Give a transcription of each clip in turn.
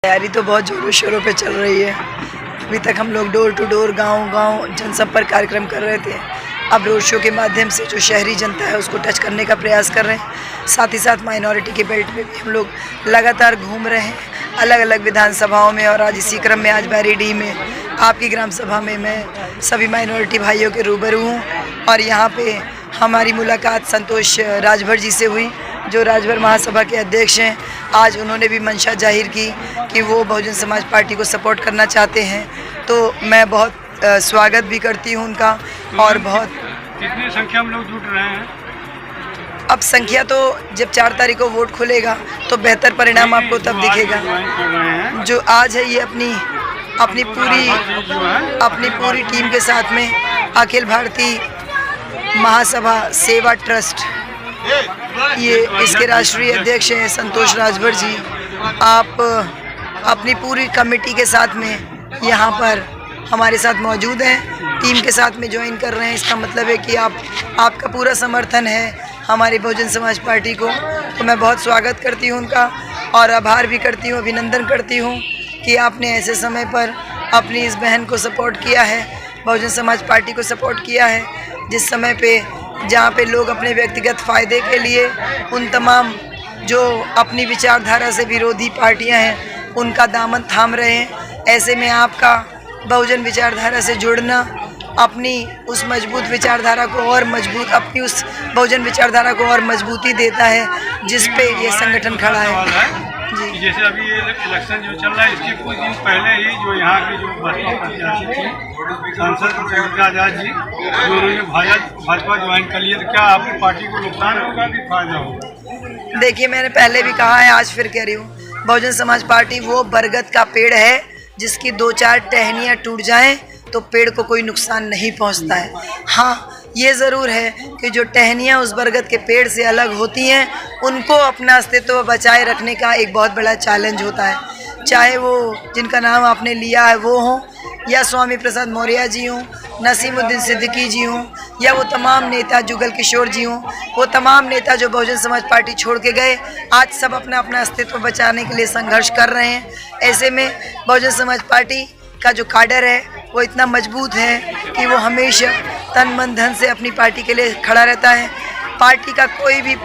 तैयारी तो बहुत जोरों शोरों पे चल रही है। अभी तक हम लोग डोर टू डोर गांव-गांव जनसंपर्क कार्यक्रम कर रहे थे। अब रोड शो के माध्यम से जो शहरी जनता है उसको टच करने का प्रयास कर रहे हैं। साथ ही साथ माइनॉरिटी के बेल्ट में भी हम लोग लगातार घूम रहे हैं अलग अलग विधानसभाओं में। और आज इसी क्रम में आज बैरीडीह में आपकी ग्राम सभा में मैं सभी माइनॉरिटी भाइयों के रूबरू हूँ। और यहाँ पे हमारी मुलाकात संतोष राजभर जी से हुई, जो राजभर महासभा के अध्यक्ष हैं। आज उन्होंने भी मंशा जाहिर की कि वो बहुजन समाज पार्टी को सपोर्ट करना चाहते हैं, तो मैं बहुत स्वागत भी करती हूं उनका। और बहुत कितनी संख्या में लोग जुट रहे हैं? अब संख्या तो जब 4 तारीख को वोट खुलेगा तो बेहतर परिणाम आपको तब दिखेगा। जो आज है ये अपनी पूरी टीम के साथ में अखिल भारतीय महासभा सेवा ट्रस्ट, ये इसके राष्ट्रीय अध्यक्ष हैं संतोष राजभर जी। आप अपनी पूरी कमेटी के साथ में यहाँ पर हमारे साथ मौजूद हैं, टीम के साथ में ज्वाइन कर रहे हैं। इसका मतलब है कि आपका पूरा समर्थन है हमारी बहुजन समाज पार्टी को। तो मैं बहुत स्वागत करती हूँ उनका और आभार भी करती हूँ, अभिनंदन करती हूँ कि आपने ऐसे समय पर अपनी इस बहन को सपोर्ट किया है, बहुजन समाज पार्टी को सपोर्ट किया है, जिस समय पे जहाँ पे लोग अपने व्यक्तिगत फ़ायदे के लिए उन तमाम जो अपनी विचारधारा से विरोधी पार्टियां हैं उनका दामन थाम रहे हैं। ऐसे में आपका बहुजन विचारधारा से जुड़ना अपनी उस मजबूत विचारधारा को और मजबूत अपनी उस बहुजन विचारधारा को और मजबूती देता है, जिस पे ये संगठन खड़ा है। जी, जैसे अभी ये इलेक्शन जो चल रहा है, इसके कुछ दिन पहले ही जो यहाँ की जो बसपा प्रत्याशी थी सांसद प्रियंका आजाद जी, जो उन्होंने भाजपा ज्वाइन कर लिया, तो क्या आपकी पार्टी को नुकसान होगा कि फायदा होगा? देखिए, मैंने पहले भी कहा है, आज फिर कह रही हूँ, बहुजन समाज पार्टी वो बरगद का पेड़ है जिसकी 2-4 टहनियाँ टूट जाएं तो पेड़ को कोई नुकसान नहीं पहुँचता है। हाँ, ये ज़रूर है कि जो टहनियाँ उस बरगद के पेड़ से अलग होती हैं उनको अपना अस्तित्व बचाए रखने का एक बहुत बड़ा चैलेंज होता है। चाहे वो जिनका नाम आपने लिया है वो हों, या स्वामी प्रसाद मौर्य जी हों, नसीमुद्दीन सिद्दीकी जी हों, या वो तमाम नेता जुगल किशोर जी हों, वो तमाम नेता जो बहुजन समाज पार्टी छोड़ के गए, आज सब अपना अपना अस्तित्व बचाने के लिए संघर्ष कर रहे हैं। ऐसे में बहुजन समाज पार्टी का जो काडर है वो इतना मजबूत है कि वो हमेशा तन मन धन से अपनी पार्टी के लिए खड़ा रहता है। पार्टी का कोई भी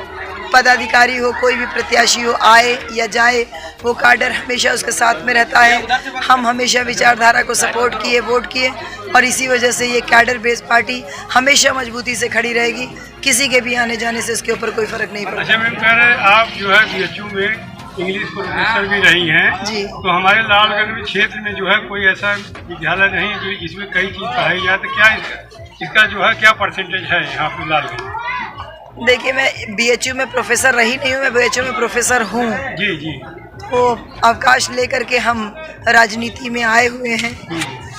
पदाधिकारी हो, कोई भी प्रत्याशी हो, आए या जाए, वो काडर हमेशा उसके साथ में रहता है। हम हमेशा विचारधारा को सपोर्ट किए, वोट किए, और इसी वजह से ये कैडर बेस्ड पार्टी हमेशा मजबूती से खड़ी रहेगी। किसी के भी आने जाने से इसके ऊपर कोई फर्क नहीं पड़ता। अच्छा मैम, कह रहे आप जो है BHU में इंग्लिश प्रोफेसर भी रही हैं जी, तो हमारे लालगंज क्षेत्र में जो है कोई ऐसा विद्यालय नहीं है जो इसमें कई चीज़ पढ़ाई जाए, तो क्या इसका जो है क्या परसेंटेज है यहाँ पे लालगंज? देखिए, मैं BHU में प्रोफेसर रही नहीं हूँ, मैं BHU में प्रोफेसर हूँ। जी जी। तो अवकाश लेकर के हम राजनीति में आए हुए हैं।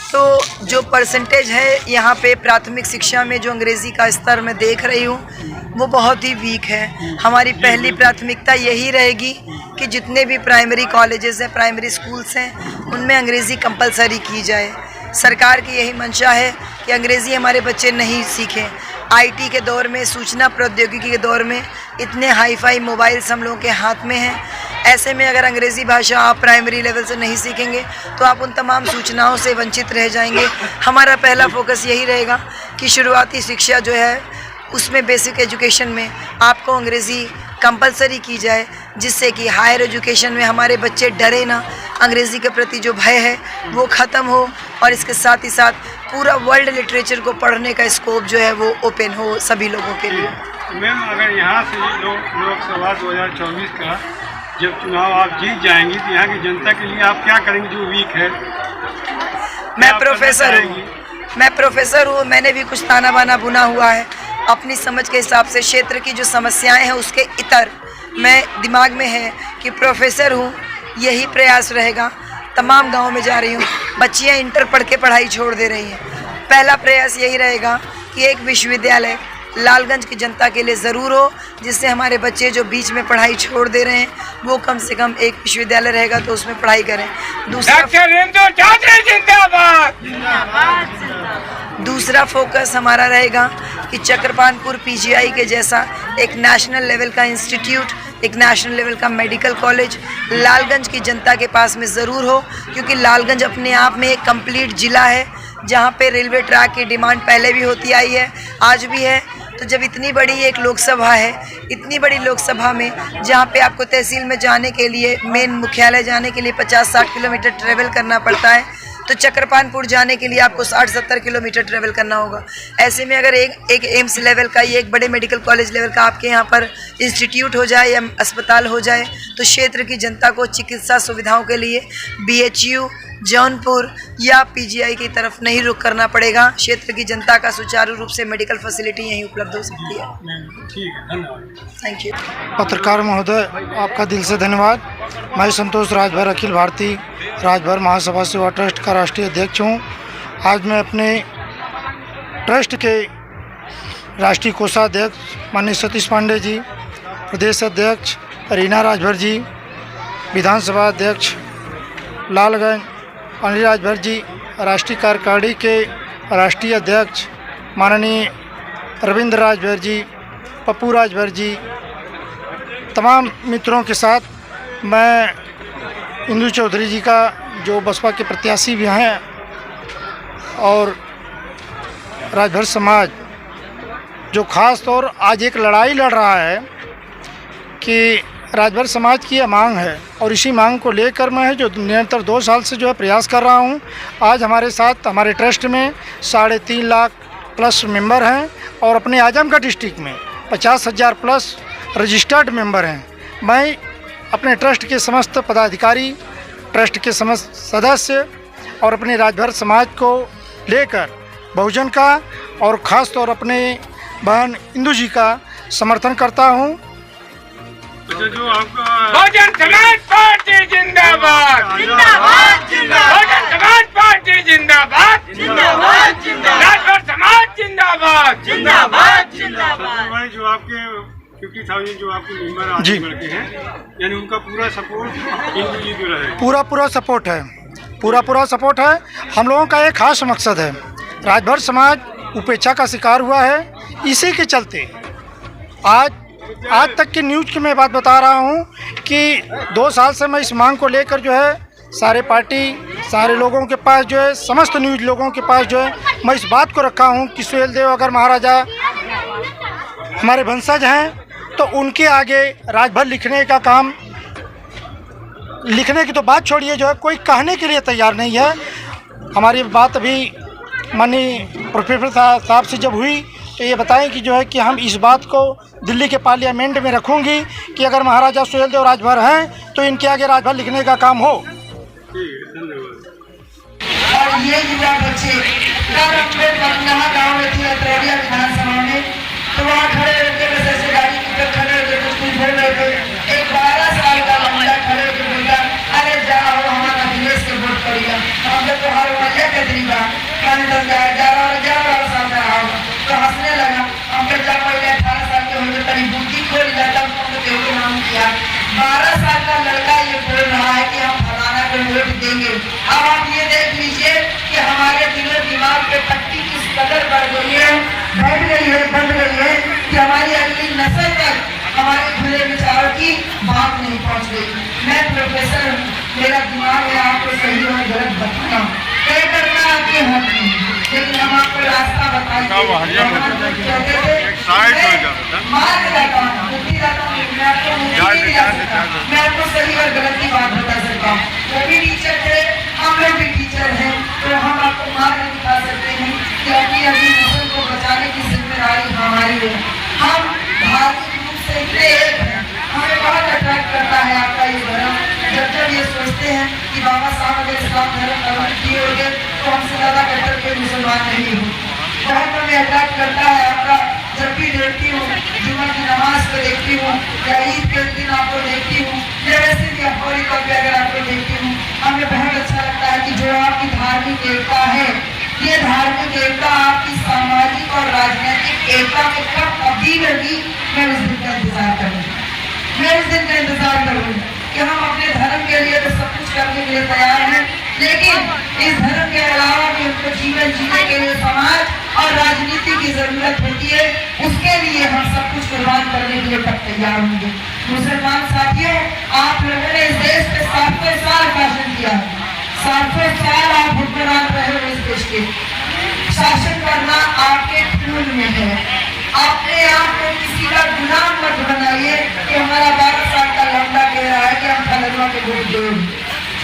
तो जो परसेंटेज है यहाँ पे प्राथमिक शिक्षा में जो अंग्रेज़ी का स्तर मैं देख रही हूँ वो बहुत ही वीक है। हमारी पहली प्राथमिकता यही रहेगी कि जितने भी प्राइमरी कॉलेजेस हैं, प्राइमरी स्कूल्स हैं, उनमें अंग्रेज़ी कंपलसरी की जाए। सरकार की यही मंशा है कि अंग्रेज़ी हमारे बच्चे नहीं सीखें। IT के दौर में, सूचना प्रौद्योगिकी के दौर में इतने हाई-फाई मोबाइल्स हम लोगों के हाथ में हैं। ऐसे में अगर अंग्रेज़ी भाषा आप प्राइमरी लेवल से नहीं सीखेंगे तो आप उन तमाम सूचनाओं से वंचित रह जाएंगे। हमारा पहला फोकस यही रहेगा कि शुरुआती शिक्षा जो है उसमें, बेसिक एजुकेशन में आपको अंग्रेज़ी कंपलसरी की जाए, जिससे कि हायर एजुकेशन में हमारे बच्चे डरे ना, अंग्रेज़ी के प्रति जो भय है वो ख़त्म हो, और इसके साथ ही साथ पूरा वर्ल्ड लिटरेचर को पढ़ने का स्कोप जो है वो ओपन हो सभी लोगों के लिए। मैम, अगर यहाँ से लोकसभा 2024 का जब चुनाव आप जीत जाएंगी तो यहाँ की जनता के लिए आप क्या करेंगे जो वीक है? मैं प्रोफेसर हूँ, मैंने भी कुछ ताना बाना बुना हुआ है अपनी समझ के हिसाब से। क्षेत्र की जो समस्याएं हैं उसके इतर मैं दिमाग में है कि प्रोफेसर हूँ, यही प्रयास रहेगा। तमाम गाँव में जा रही हूँ, बच्चियाँ इंटर पढ़ के पढ़ाई छोड़ दे रही हैं। पहला प्रयास यही रहेगा कि एक विश्वविद्यालय लालगंज की जनता के लिए ज़रूर हो, जिससे हमारे बच्चे जो बीच में पढ़ाई छोड़ दे रहे हैं वो कम से कम एक विश्वविद्यालय रहेगा तो उसमें पढ़ाई करें। दूसरा फोकस हमारा रहेगा कि चक्रपानपुर PGI के जैसा एक नेशनल लेवल का इंस्टीट्यूट एक नेशनल लेवल का मेडिकल कॉलेज लालगंज की जनता के पास में ज़रूर हो, क्योंकि लालगंज अपने आप में एक कंप्लीट ज़िला है जहाँ पे रेलवे ट्रैक की डिमांड पहले भी होती आई है, आज भी है। तो जब इतनी बड़ी एक लोकसभा है, इतनी बड़ी लोकसभा में जहाँ पे आपको तहसील में जाने के लिए, मेन मुख्यालय जाने के लिए 50-60 किलोमीटर ट्रेवल करना पड़ता है, तो चक्रपानपुर जाने के लिए आपको 60-70 किलोमीटर ट्रेवल करना होगा। ऐसे में अगर एक एम्स लेवल का, ये एक बड़े मेडिकल कॉलेज लेवल का आपके यहाँ पर इंस्टीट्यूट हो जाए या अस्पताल हो जाए, तो क्षेत्र की जनता को चिकित्सा सुविधाओं के लिए BHU, जौनपुर या PGI की तरफ नहीं रुख करना पड़ेगा। क्षेत्र की जनता का सुचारू रूप से मेडिकल फैसिलिटी यहीं उपलब्ध हो सकती है। ठीक है, धन्यवाद। Thank you. पत्रकार महोदय, आपका दिल से धन्यवाद। मैं संतोष राजभर, अखिल भारतीय राजभर महासभा सेवा ट्रस्ट का राष्ट्रीय अध्यक्ष हूँ। आज मैं अपने ट्रस्ट के राष्ट्रीय कोषाध्यक्ष माननीय सतीश पांडे जी, प्रदेश अध्यक्ष रीना राजभर जी, विधानसभा अध्यक्ष लालगंज अनिल राजभर जी, राष्ट्रीय कार्यकारिणी के राष्ट्रीय अध्यक्ष माननीय रविंद्र राजभर जी, पप्पू राजभर जी, तमाम मित्रों के साथ मैं इंदु चौधरी जी का, जो बसपा के प्रत्याशी भी हैं, और राजभर समाज जो खास तौर आज एक लड़ाई लड़ रहा है कि राजभर समाज की यह मांग है, और इसी मांग को लेकर मैं जो निरंतर 2 साल से जो है प्रयास कर रहा हूं। आज हमारे साथ हमारे ट्रस्ट में 3.5 लाख प्लस मेंबर हैं और अपने आजमगढ़ डिस्ट्रिक्ट में 50,000 प्लस रजिस्टर्ड मेंबर हैं। मैं अपने ट्रस्ट के समस्त पदाधिकारी, ट्रस्ट के समस्त सदस्य और अपने राजभर समाज को लेकर बहुजन का और ख़ास तौर अपने बहन इंदु जी का समर्थन करता हूं। अच्छा, जो आपका बहुजन समाज पार्टी जिंदाबाद, जिंदाबाद, जिंदाबाद, बहुजन समाज पार्टी जिंदाबाद, जिंदाबाद, जिंदाबाद, राजभर समाज जिंदाबाद, जिंदाबाद, जिंदाबाद। जो आपके 50,000 जो आपके मेंबर आजमगढ़ के हैं, यानी उनका पूरा सपोर्ट इंदु जी को रहे? पूरा सपोर्ट है, पूरा सपोर्ट है। हम लोगों का एक खास मकसद है, राजभर समाज उपेक्षा का शिकार हुआ है। इसी के चलते आज तक की न्यूज़ की मैं बात बता रहा हूँ कि 2 साल से मैं इस मांग को लेकर जो है सारे पार्टी, सारे लोगों के पास जो है, समस्त न्यूज़ लोगों के पास जो है, मैं इस बात को रखा हूँ कि सुहेलदेव अगर महाराजा हमारे वंशज हैं तो उनके आगे राजभर लिखने का काम, लिखने की तो बात छोड़िए, जो है कोई कहने के लिए तैयार नहीं है। हमारी बात अभी माननीय प्रोफेसर साहब से जब हुई तो ये बताएं कि जो है कि हम इस बात को दिल्ली के पार्लियामेंट में रखूंगी कि अगर महाराजा सुहेलदेव राजभर हैं तो इनके आगे राजभर लिखने का काम हो। और ये युवा बच्चे कल हम लोग बरनाहा गाँव में थे, अतरौलिया विधानसभा में, तो वहाँ खड़े होकर बस ऐसे गाड़ी की तरफ खड़े होकर कुछ बोल रहे थे। एक 12 साल का लड़का खड़े होकर बोला, अरे जाओ हमारा अखिलेश के वोट करिएगा, हम लोग तो हर वाले का तरीका कहने लग गया, 11 साल का आओ तो हंसने लगा। हम लोग जब पहले 18 साल के हो गए तभी बुद्धि खोल जाता, हमको देवो नाम किया। 12 साल का लड़का ये बोल रहा है कि हम फलाना को वोट देंगे। अब आप ये देख लीजिए कि हमारे दिलो दिमाग पे पट्टी किस कदर बढ़ गई है, बढ़ गई है कि हमारी अगली नस्ल तक हमारे खुले विचारों की बात नहीं पहुंच गई। मैं प्रोफेसर हूँ, मेरा दिमाग है आपको सही और गलत बताना, तय करना आपके हाथ में, लेकिन हम आपको रास्ता बताएंगे। मैं आपको सही और गलत की बात बता सकता हूँ। वो भी टीचर थे, हम लोग भी टीचर हैं, तो हम आपको मार्ग दिखा सकते हैं कि अपनी अगली नस्ल को बचाने की जिम्मेदारी हमारी है। हम धार्मिक रूप से इतने एक हैं, हमें बहुत अट्रैक्ट करता है आपका ये धर्म। जब ये सोचते हैं कि बाबा साहब अगर इस्लाम धर्म कबूल किए होंगे तो हमसे ज़्यादा कट्टर कोई मुसलमान नहीं हो। बहुत हमें अट्रैक्ट करता है आपका, जब भी देखती हूँ, जुम्मे की नमाज को देखती हूँ या ईद के दिन आपको देखती हूँ या वैसे भी अखबारी तौर पर अगर आपको देखती हूँ, हमें बहुत अच्छा लगता है कि जो आपकी धार्मिक एकता है, ये धार्मिक एकता आपकी सामाजिक और राजनीतिक एकता में कब तब्दील होगी, मैं उस दिन का इंतजार करूँगी। मैं उस दिन का इंतजार करूँगी कि हम अपने धर्म के लिए तो सब कुछ करने के लिए तैयार हैं, लेकिन इस धर्म के अलावा भी हमको जीवन जीने के लिए समाज और राजनीति की जरूरत होती है। उसके लिए हम सब कुछ कुर्बान करने के लिए तब तैयार होंगे। मुसलमान साथियों, आप लोगों ने इस देश पे 700 साल शासन किया, 700 साल आप हुक्मरान रहे हो इस देश के। शासन करना आपके खून में है। अपने आप को किसी का गुलाम मत बनाइए कि हमारा 12 साल का लड़का कह रहा है कि हम फलनवा के वोट दो।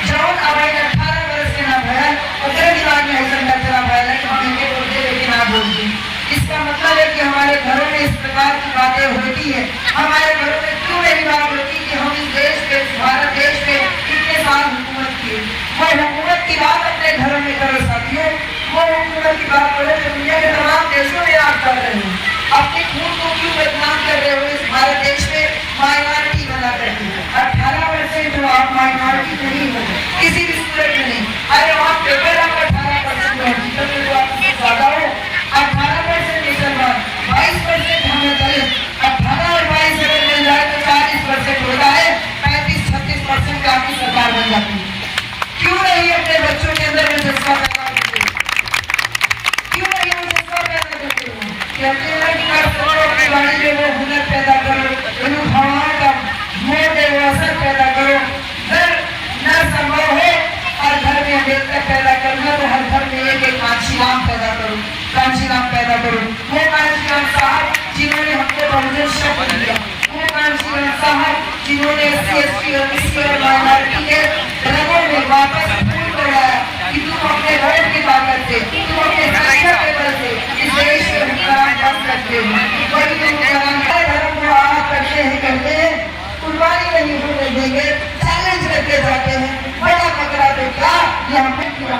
जौन अभी 18 वर्ष के ना भैल उतरे दिमाग में ऐसा चला भैल कि हम इनके वोट दे लेकिन आप वोट दें। इसका मतलब है कि हमारे घरों में इस प्रकार की बातें होती है। हमारे घरों में क्यों नहीं बात होती कि हम इस देश पे, भारत देश पे कितने साल हुकूमत किए। वो हुकूमत की बात अपने घरों में करो साथियों, वो हुकूमत की बात करो जो दुनिया के तमाम देशों में आप कर रहे हो। अपने खून को क्यों बदनाम कर रहे हो इस भारत देश में माइनॉरिटी बना करके। 18% जो आप माइनॉरिटी नहीं हो किसी भी सूरत में नहीं। अरे वहाँ पेपर आप 18% हो, हकीकत में तो आपसे ज्यादा हो। 18% मुसलमान, 22% हमें दलित, 18 और 22 अगर मिल जाए तो 40% होता है, 35-36% पे आपकी सरकार बन जाती है। क्यों नहीं अपने बच्चों के अंदर में जज्बा पैदा करते हो? क्यों नहीं वो जज्बा पैदा करते हो? कहते हैं कि अपनी गाड़ी में वो हुनर पैदा करो, उन हवाओं का मोड़ दे वो असर पैदा करो। घर न संभव हो और घर में अम्बेडकर पैदा करना तो हर घर में एक कांशीराम पैदा करो, कांशीराम पैदा करो। वो कांशीराम साहब जिन्होंने हमको बहुजन शब्द दिया, वो कांशीराम साहब जिन्होंने SC/ST और SC और माइनॉरिटी के रंगों में वापस फूल कराया कि तुम अपने वोट की ताकत से, तुम अपने संख्या के बल से इस देश में हुक्मरान बन सकते हो। वही तुम हुक्मरान धर्म को आग करते हैं, कुर्बानी नहीं होने देंगे, चैलेंज करके जाते हैं। बड़ा पकड़ा तो क्या ये हमने किया।